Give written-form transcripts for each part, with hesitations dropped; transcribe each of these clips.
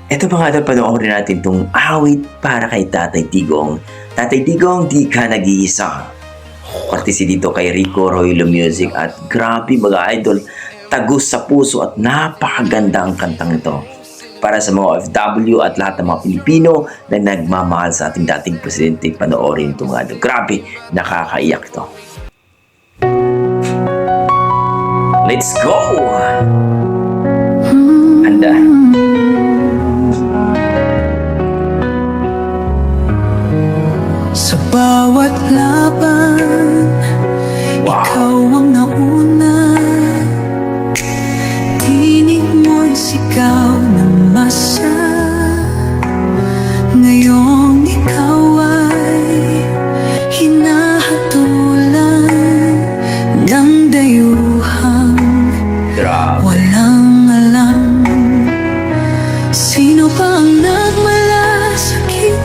Eto mga idol, panoorin natin tong awit para kay Tatay Digong. Tatay Digong, di ka nag-iisa. Partisi dito kay Rico Roylo Music at grabe mga idol, tagus sa puso at napakaganda ang kantang ito. Para sa mga OFW at lahat ng mga Pilipino na nagmamahal sa ating dating presidente, panoorin ito mga idol. Grabe, nakakaiyak ito. Let's go! Handa. Sa bawat laban, ikaw ang nauna. Tinig mo'y sigaw ng masa. Ngayong ikaw ay hinahatulan ng dayuhang Grabe. walang alam. Sino pa ang nagmalasakit?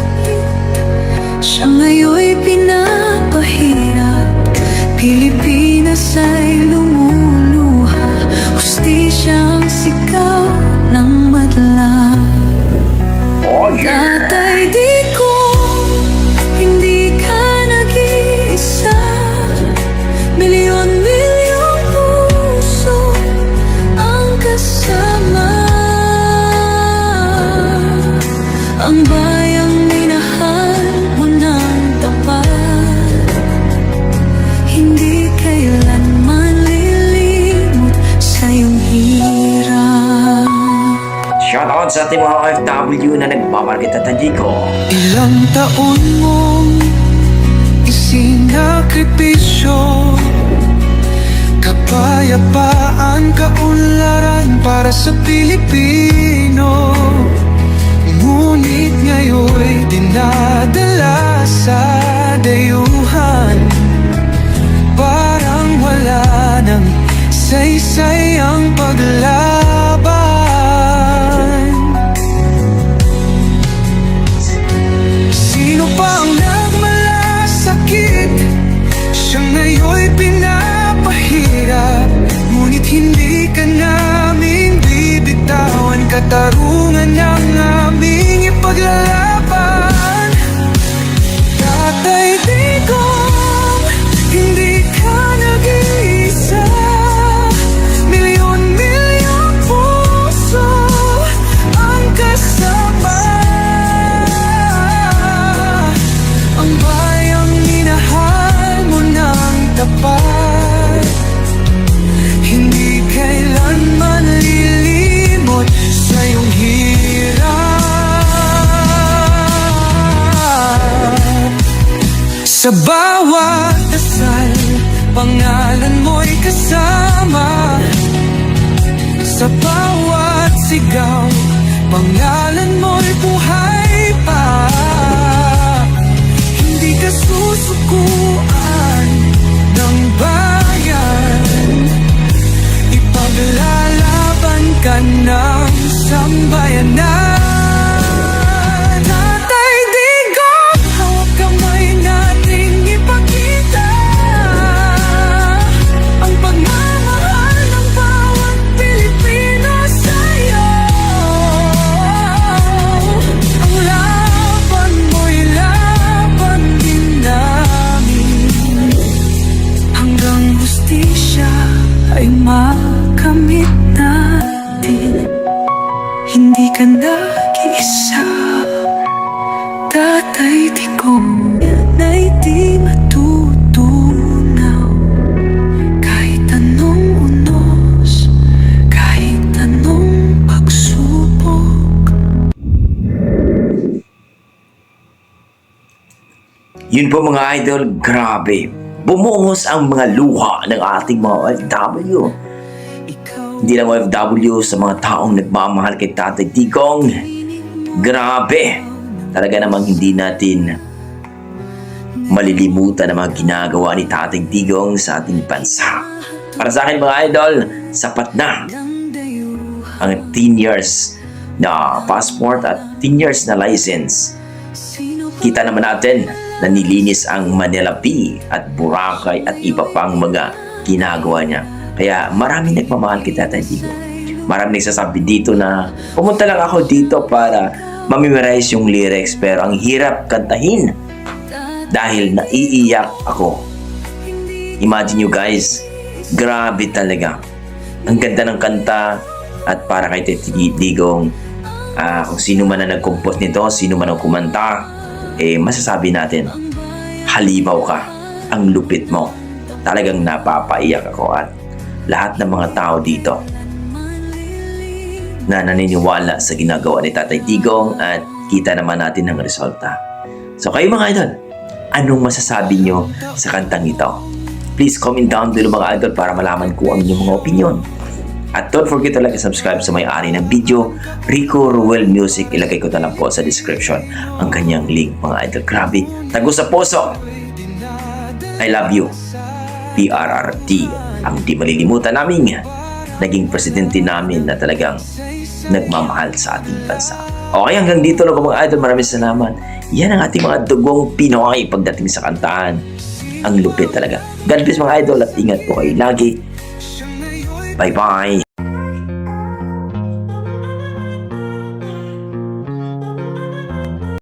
Siya ngayon'y pinapahirap. Pilipinas ay lumuluha. Hustisyang sigaw ng madla. Oh yeah! Tatay Digong, hindi ka nag-iisa. Milyon-milyong puso ang kasama. Ang bayang minahal mo ng tapat, hindi kailanman lilimot sa iyong hirap. Shoutout sa ating mga OFW na nagmamarket at Digong. Ilang taon mong isinakripisyo, kapayapaan, kaunlaran para sa Pilipino. Ngunit ngayon'y dinadala sa dayuhan. Parang wala nang saysay ang paglaban. Sino pa ang nagmalasakit? Siya ngayon'y pinapahirap. Ngunit hindi ka namin bibitawan. Katarungan ang aming ipaglalaban. Tatay Digong, hindi ka nag-iisa. Milyon-milyong puso ang kasama. Ang bayang minahal mo ng tapat, hindi kailanman lilimot sa iyong hirap. Sa bawat dasal, pangalan mo'y kasama. Sa bawat sigaw, pangalan mo'y buhay pa. Hindi ka susukuan ng bayan. Ipaglalaban ka ng sambayanan. Tatay Digong, hawak kamay nating ipakita ang pagmamahal ng bawat Pilipino sa'yo. Ang laban mo'y laban din namin, hanggang hustisya ay makamit natin. Hindi ka nag-iisa, Tatay Digong. Yan ay di matutunaw. Kahit anong unos, kahit anong pagsubok. Yun po mga idol, grabe. Bumungos ang mga luha ng ating mga OFW. Hindi lang OFW, sa mga taong nagmamahal kay Tatay Digong. Grabe. Talaga namang hindi natin malilimutan ang mga ginagawa ni Tatay Digong sa ating bansa. Para sa akin mga idol, sapat na ang 10 years na passport at 10 years na license. Kita naman natin na nilinis ang Manila Bay at Boracay at iba pang mga ginagawa niya. Kaya maraming nagmamahal kay Tatay Digong. Maraming nagsasabi dito na pumunta lang ako dito para mamemorize yung lyrics, pero ang hirap kantahin dahil naiiyak ako. Imagine nyo guys, grabe talaga. Ang ganda ng kanta at para kay Tati Digong, kung sino man ang nag-compose nito, sino man ang kumanta, masasabi natin, halimaw ka, ang lupit mo. Talagang napapaiyak ako at lahat ng mga tao dito na naniniwala sa ginagawa ni Tatay Digong at kita naman natin ang resulta. So kayo mga idol, anong masasabi nyo sa kantang ito? Please comment down below mga idol para malaman ko ang inyong mga opinion. At don't forget to like and subscribe sa may-ari ng video, Rico Ruel Music. Ilagay ko na lang po sa description ang kanyang link mga idol. Grabe, tago sa puso. I love you. PRRT, ang di malilimutan namin naging presidente namin na talagang nagmamahal sa ating bansa. Okay, hanggang dito lang mga idol. Maraming salamat. Yan ang ating mga dugong Pinoy pagdating sa kantahan. Ang lupit talaga. God bless mga idol at ingat po kayo lagi. Bye-bye.